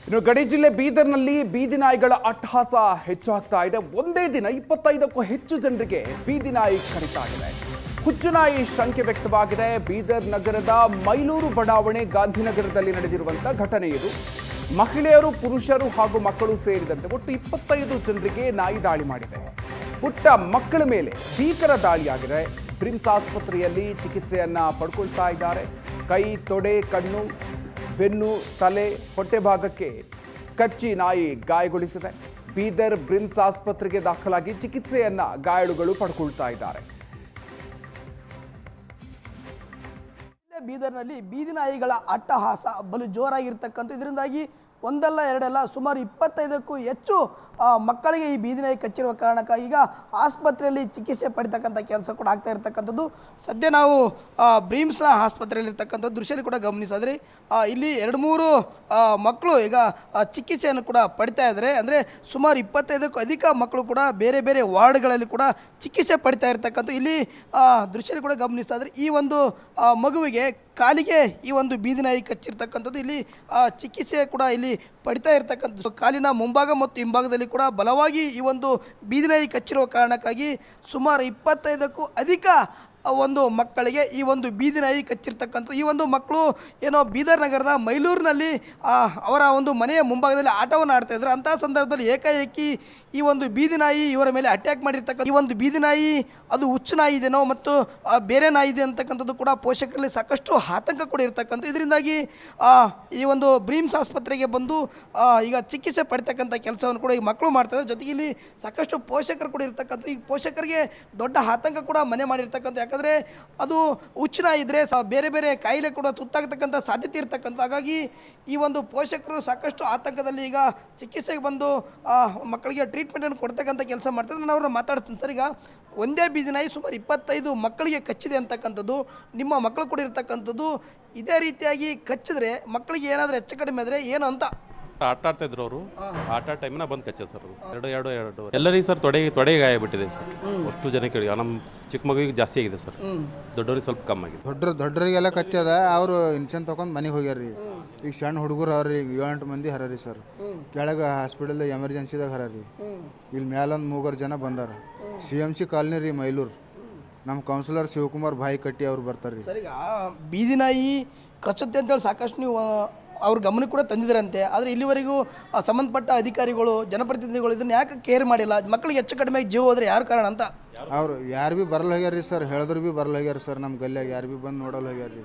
ಇನ್ನು ಗಡಿ ಜಿಲ್ಲೆ ಬೀದರ್ನಲ್ಲಿ ಬೀದಿ ನಾಯಿಗಳ ಅಟ್ಟಹಾಸ ಹೆಚ್ಚಾಗ್ತಾ ಇದೆ. ಒಂದೇ ದಿನ 25ಕ್ಕೂ ಹೆಚ್ಚು ಜನರಿಗೆ ಬೀದಿ ನಾಯಿ ಕಡಿತಾ ಇದೆ. ಹುಚ್ಚು ನಾಯಿ ಶಂಕೆ ವ್ಯಕ್ತವಾಗಿದೆ. ಬೀದರ್ ನಗರದ ಮೈಲೂರು ಬಡಾವಣೆ ಗಾಂಧಿನಗರದಲ್ಲಿ ನಡೆದಿರುವಂತಹ ಘಟನೆ ಇದು. ಮಹಿಳೆಯರು, ಪುರುಷರು ಹಾಗೂ ಮಕ್ಕಳು ಸೇರಿದಂತೆ ಒಟ್ಟು 25 ಜನರಿಗೆ ನಾಯಿ ದಾಳಿ ಮಾಡಿದೆ. ಪುಟ್ಟ ಮಕ್ಕಳ ಮೇಲೆ ಭೀಕರ ದಾಳಿಯಾಗಿದೆ. ಬ್ರಿಮ್ಸ್ ಆಸ್ಪತ್ರೆಯಲ್ಲಿ ಚಿಕಿತ್ಸೆಯನ್ನ ಪಡ್ಕೊಳ್ತಾ ಇದ್ದಾರೆ. ಕೈ, ತೊಡೆ, ಕಣ್ಣು, ಬೆನ್ನು, ತಲೆ, ಹೊಟ್ಟೆ ಭಾಗಕ್ಕೆ ಕಚ್ಚಿ ನಾಯಿ ಗಾಯಗೊಳಿಸಿದೆ. ಬೀದರ್ ಬ್ರಿಮ್ಸ್ ಆಸ್ಪತ್ರೆಗೆ ದಾಖಲಾಗಿ ಚಿಕಿತ್ಸೆಯನ್ನ ಗಾಯಾಳುಗಳು ಪಡ್ಕೊಳ್ತಾ ಇದ್ದಾರೆ. ಬೀದರ್ನಲ್ಲಿ ಬೀದಿ ನಾಯಿಗಳ ಅಟ್ಟಹಾಸ ಬಲು ಜೋರಾಗಿರ್ತಕ್ಕಂಥ ಇದರಿಂದಾಗಿ ಒಂದಲ್ಲ ಎರಡಲ್ಲ ಸುಮಾರು 25ಕ್ಕೂ ಹೆಚ್ಚು ಮಕ್ಕಳಿಗೆ ಈ ಬೀದಿ ನಾಯಿ ಕಚ್ಚಿರುವ ಕಾರಣಕ್ಕಾಗಿ ಈಗ ಆಸ್ಪತ್ರೆಯಲ್ಲಿ ಚಿಕಿತ್ಸೆ ಪಡಿತಕ್ಕಂಥ ಕೆಲಸ ಕೂಡ ಆಗ್ತಾ ಇರತಕ್ಕಂಥದ್ದು. ಸದ್ಯ ನಾವು ಬ್ರೀಮ್ಸ್ನ ಆಸ್ಪತ್ರೆಯಲ್ಲಿರ್ತಕ್ಕಂಥದ್ದು ದೃಶ್ಯದಲ್ಲಿ ಕೂಡ ಗಮನಿಸಿದ್ರೆ ಇಲ್ಲಿ 2-3 ಮಕ್ಕಳು ಈಗ ಚಿಕಿತ್ಸೆಯನ್ನು ಕೂಡ ಪಡಿತಾ ಇದ್ದಾರೆ. ಅಂದರೆ ಸುಮಾರು 25ಕ್ಕೂ ಅಧಿಕ ಮಕ್ಕಳು ಕೂಡ ಬೇರೆ ಬೇರೆ ವಾರ್ಡ್ಗಳಲ್ಲಿ ಕೂಡ ಚಿಕಿತ್ಸೆ ಪಡಿತಾ ಇರ್ತಕ್ಕಂಥ ಇಲ್ಲಿ ದೃಶ್ಯದಲ್ಲಿ ಕೂಡ ಗಮನಿಸಿದ್ರೆ ಈ ಒಂದು ಮಗುವಿಗೆ ಕಾಲಿಗೆ ಈ ಒಂದು ಬೀದಿ ನಾಯಿ ಕಚ್ಚಿರ್ತಕ್ಕಂಥದ್ದು. ಇಲ್ಲಿ ಚಿಕಿತ್ಸೆ ಕೂಡ ಇಲ್ಲಿ ಪಡಿತಾ ಇರ್ತಕ್ಕಂಥದ್ದು. ಕಾಲಿನ ಮುಂಭಾಗ ಮತ್ತು ಹಿಂಭಾಗದಲ್ಲಿ ಕೂಡ ಬಲವಾಗಿ ಈ ಒಂದು ಬೀದಿ ನಾಯಿ ಕಚ್ಚಿರುವ ಕಾರಣಕ್ಕಾಗಿ ಸುಮಾರು 25ಕ್ಕೂ ಅಧಿಕ ಒಂದು ಮಕ್ಕಳಿಗೆ ಈ ಒಂದು ಬೀದಿ ನಾಯಿ ಕಚ್ಚಿರ್ತಕ್ಕಂಥ ಈ ಒಂದು ಮಕ್ಕಳು ಏನೋ ಬೀದರ್ ನಗರದ ಮೈಲೂರಿನಲ್ಲಿ ಅವರ ಒಂದು ಮನೆಯ ಮುಂಭಾಗದಲ್ಲಿ ಆಟವನ್ನು ಆಡ್ತಾ ಇದ್ರು. ಅಂತಹ ಸಂದರ್ಭದಲ್ಲಿ ಏಕಾಏಕಿ ಈ ಒಂದು ಬೀದಿ ನಾಯಿ ಇವರ ಮೇಲೆ ಅಟ್ಯಾಕ್ ಮಾಡಿರ್ತಕ್ಕಂಥ ಈ ಒಂದು ಬೀದಿ ನಾಯಿ ಅದು ಹುಚ್ಚು ನಾಯಿ ಇದೆನೋ ಮತ್ತು ಬೇರೆ ನಾಯಿ ಇದೆ ಅಂತಕ್ಕಂಥದ್ದು ಕೂಡ ಪೋಷಕರಲ್ಲಿ ಸಾಕಷ್ಟು ಆತಂಕ ಕೂಡ ಇರ್ತಕ್ಕಂಥ. ಇದರಿಂದಾಗಿ ಈ ಒಂದು ಬ್ರೀಮ್ಸ್ ಆಸ್ಪತ್ರೆಗೆ ಬಂದು ಈಗ ಚಿಕಿತ್ಸೆ ಪಡಿತಕ್ಕಂಥ ಕೆಲಸವನ್ನು ಕೂಡ ಈ ಮಕ್ಕಳು ಮಾಡ್ತಾಯಿದ್ದಾರೆ. ಜೊತೆಗೆ ಇಲ್ಲಿ ಸಾಕಷ್ಟು ಪೋಷಕರು ಕೂಡ ಇರ್ತಕ್ಕಂಥ ಈ ಪೋಷಕರಿಗೆ ದೊಡ್ಡ ಆತಂಕ ಕೂಡ ಮನೆ ಮಾಡಿರ್ತಕ್ಕಂಥ. ಯಾಕಂದರೆ ಅದು ಹುಚ್ಚು ನಾಯಿ ಇದ್ದರೆ ಬೇರೆ ಬೇರೆ ಕಾಯಿಲೆ ಕೂಡ ತುತ್ತಾಗತಕ್ಕಂಥ ಸಾಧ್ಯತೆ ಇರ್ತಕ್ಕಂಥ. ಹಾಗಾಗಿ ಈ ಒಂದು ಪೋಷಕರು ಸಾಕಷ್ಟು ಆತಂಕದಲ್ಲಿ ಈಗ ಚಿಕಿತ್ಸೆಗೆ ಬಂದು ಮಕ್ಕಳಿಗೆ ಟ್ರೀಟ್ಮೆಂಟನ್ನು ಕೊಡ್ತಕ್ಕಂಥ ಕೆಲಸ ಮಾಡ್ತಾರೆ. ನಾನು ಅವ್ರನ್ನ ಮಾತಾಡ್ತೀನಿ ಸರ್. ಈಗ ಒಂದೇ ಬೀದಿ ನಾಯಿ ಸುಮಾರು 25 ಮಕ್ಕಳಿಗೆ ಕಚ್ಚಿದೆ ಅಂತಕ್ಕಂಥದ್ದು, ನಿಮ್ಮ ಮಕ್ಕಳು ಕೂಡ ಇರ್ತಕ್ಕಂಥದ್ದು. ಇದೇ ರೀತಿಯಾಗಿ ಕಚ್ಚಿದ್ರೆ ಮಕ್ಕಳಿಗೆ ಏನಾದರೂ ಹೆಚ್ಚು ಕಡಿಮೆ ಆದರೆ ಏನು ಅಂತ ಆಟ ಆಡ್ತಾ ಇದ್ರು ಅವರು. ಆಟ ಟೈಮ್ನ ಬಂದು ಕಚ್ಚ ಸರ್ ಎರಡು ಎಲ್ಲರಿಗೆ ಸರ್ ತೊಡೆ ಗಾಯ ಬಿಟ್ಟಿದೆ ಸರ್. ಅಷ್ಟು ಜನಕ್ಕೆ ನಮ್ಮ ಚಿಕ್ಕ ಮಗುವಿಗೆ ಜಾಸ್ತಿ ಆಗಿದೆ ಸರ್, ದೊಡ್ಡವ್ರಿಗೆ ಸ್ವಲ್ಪ ಕಮ್ಮಿ ಆಗಿದೆ. ದೊಡ್ಡರಿಗೆಲ್ಲ ಕಚ್ಚದ ಅವರು ಇನ್ಸನ್ ತೊಗೊಂಡು ಮನೆಗೆ ಹೋಗ್ಯಾರ್ರಿ. ಈಗ ಸಣ್ಣ ಹುಡುಗರು ಅವ್ರಿ 7-8 ಮಂದಿ ಹರರಿ ಸರ್. ಕೆಳಗೆ ಹಾಸ್ಪಿಟಲ್ ಎಮರ್ಜೆನ್ಸಿದಾಗ ಹರರಿ. ಇಲ್ಲಿ ಮೇಲೊಂದು 3 ಜನ ಬಂದಾರ. CMC ಕಾಲನಿ ರೀ ಮೈಲೂರು. ನಮ್ಮ ಕೌನ್ಸಿಲರ್ ಶಿವಕುಮಾರ್ ಭಾಯಿ ಕಟ್ಟಿ ಅವ್ರು ಬರ್ತಾರೆ ರೀ. ಸರ್, ಈಗ ಬೀದಿ ನಾಯಿ ಕಚ್ಚುತ್ತೆ ಅಂತೇಳಿ ಸಾಕಷ್ಟು ನೀವು ಅವ್ರ ಗಮನಕ್ಕೆ ಕೂಡ ತಂದಿದ್ದಾರಂತೆ. ಆದರೆ ಇಲ್ಲಿವರೆಗೂ ಸಂಬಂಧಪಟ್ಟ ಅಧಿಕಾರಿಗಳು, ಜನಪ್ರತಿನಿಧಿಗಳು ಇದನ್ನು ಯಾಕೆ ಕೇರ್ ಮಾಡಿಲ್ಲ? ಮಕ್ಕಳಿಗೆ ಹೆಚ್ಚು ಕಡಿಮೆ ಜೀವ ಹೋದ್ರೆ ಯಾರು ಕಾರಣ ಅಂತ ಅವ್ರು ಯಾರು ಭೀ ಬರಲ್ಲ ಹೋಗ್ಯಾರ ರೀ ಸರ್. ಹೇಳಿದ್ರು ಭೀ ಬರಲ್ಲ ಹೋಗ್ಯಾರ ಸರ್. ನಮ್ಮ ಗಲ್ಯಾಗ ಯಾರು ಭೀ ಬಂದು ನೋಡಲ್ಲ ಹೋಗ್ಯಾರ ರೀ.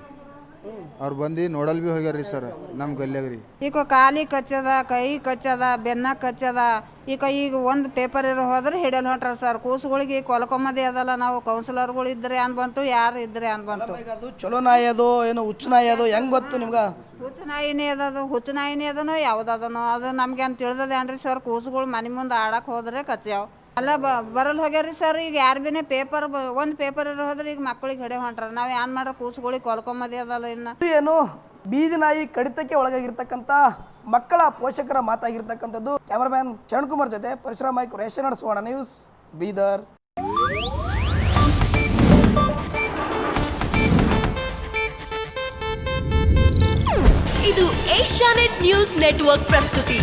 ಅವ್ರು ಬಂದು ನೋಡಲ್ ಭೀ ಹೋಗ್ಯಾರ ರೀ ಸರ್ ನಮ್ಮ ಗಲ್ಯಾಗ ರೀ. ಈಗ ಕಾಲಿ ಕಚ್ಚದ, ಕೈ ಕಚ್ಚದ, ಬೆನ್ನ ಕಚ್ಚದ. ಈಗ ಒಂದು ಪೇಪರ್ ಹೋದ್ರೆ ಹಿಡಿಯಲ್ ಹೊಂಟ್ರ ಸರ್. ಕೂಸುಗಳಿಗೆ ಕೊಲ್ಕೊಂಬದೇ ಅದಲ್ಲ. ನಾವು ಕೌನ್ಸಿಲರ್ಗಳು ಇದ್ರೆ ಅನ್ ಬಂತು, ಯಾರು ಇದ್ರೆ ಅನ್ ಬಂತು. ಅದು ಚಲೋ ನಾಯಿ ಅದು ಏನೋ ಹುಚ್ಚು ನಾಯಿ ಅದು ಹೆಂಗೆ ಗೊತ್ತು ನಿಮ್ಗೆ? ಹುಚ್ಚು ನಾಯಿನೇ ಅದದು, ಹುಚ್ಚು ನಾಯಿನೇ ಅದನೋ ಯಾವುದದನೋ ಅದು ನಮ್ಗೆ ಅಂತ ತಿಳಿದದೇನ್ರಿ ಸರ್. ಕೂಸುಗಳು ಮನೆ ಮುಂದೆ ಆಡಕ್ಕೆ ಹೋದ್ರೆ ಕಚ್ಚಾವ ಅಲ್ಲ ಬರಲ್ ಹೋಗ್ಯಾರಿ ಸರ್. ಈಗ ಯಾರು ಭೀನೇ ಪೇಪರ್ ಒಂದು ಪೇಪರ್ ಹೋದ್ರೆ ಈಗ ಮಕ್ಕಳಿಗೆ ಹಿಡಿಯ ಹೊಂಟ್ರ. ನಾವು ಏನು ಮಾಡ್ರೆ ಕೂಸುಗಳಿಗೆ ಕೊಲ್ಕೊಂಬದೇ ಅದಲ್ಲ. ಇನ್ನು ಏನು ಬೀದಿ ನಾಯಿ ಕಡಿತಕ್ಕೆ ಒಳಗಾಗಿರ್ತಕ್ಕಂಥ ಮಕ್ಕಳ ಪೋಷಕರ ಮಾತಾಗಿರ್ತಕ್ಕಂಥದ್ದು. ಕ್ಯಾಮರಾಮ್ಯಾನ್ ಚರಣ್ ಕುಮಾರ್ ಜೊತೆ ಪರಶುರಾಮ್ ನಾಯ್ಕ, ರೇಷನ್ ಸುವರ್ಣ ನ್ಯೂಸ್, ಬೀದರ್. ಇದು ಏಷ್ಯಾನೆಟ್ ನ್ಯೂಸ್ ನೆಟ್ವರ್ಕ್ ಪ್ರಸ್ತುತಿ.